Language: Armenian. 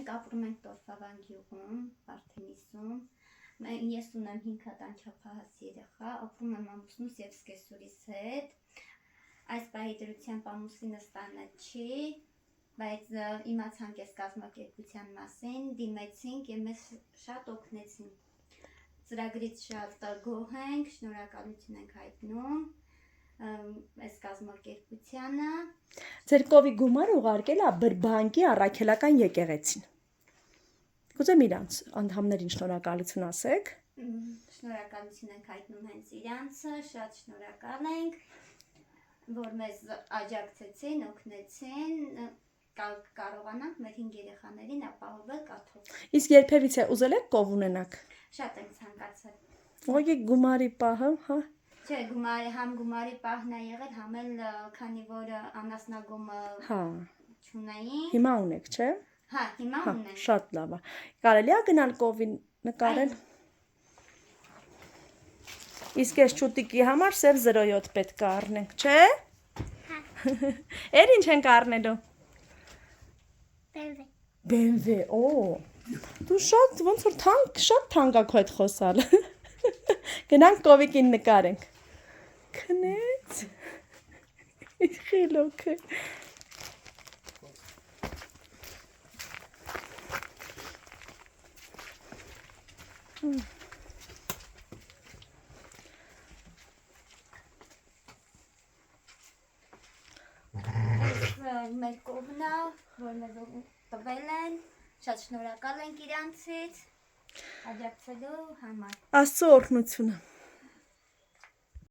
Մենք ապրում ենք Տորֆավան գյուղում, Վարդենիսում։ Ես ունեմ 5 հատ անչափահաս երեխա, ապրում եմ ամուսնուս եւ զգեստուրիս հետ։ Այս պահի դրությամբ ամուսինս տանը չի, բայց իմացանք այս կազմակերպության մասին, դիմեցինք եւ մեզ շատ օգնեցին։ Ծրագրից շատ գոհ ենք, շնորհակալություն ենք հայտնում այս կազմակերպությանը։ Ձեր կովի գումար ուղարկել է Բրբանկի առաքելական եկեղեցին։ Կուզեմ իրանց անդամներին շնորհակալություն ասեք։ Շնորհակալություն ենք հայտնում հենց իրանցը, շատ շնորհակալ ենք, որ մեզ աջակցեցին, օգնեցին, կարողանանք մեր 5 երեխաներին ապահովել կաթով։ Իսկ երբևիցե ուզել եք կով ունենաք։ Շատ ենք ցանկացել։ Ողի գումարի պահը, հա։ Չէ, գումարի պահն է եղել, համ էլ քանի որ անասնագումը չունեին։ Հիմա ունեք, չէ։ Հա, հիմա ունենք։ Շատ լավ է։ Կարելի է գնալ կովին նկարել։ Իսկ այս չուտիկի համար սև 07 պետք է առնենք, չէ։ Հա։ Էր ինչ ենք առնելու։ BMW, դու շատ ոնց որ շատ թանկ է քո այդ խոսալը։ Գնանք կովիկին նկարենք։ Քնեց։ Խելոք է։ Մեր կողմնա, որ մեզ տվել են, շատ շնորհակալ ենք իրանցից աջակցելու համար։ Աստծո օրհնությունը։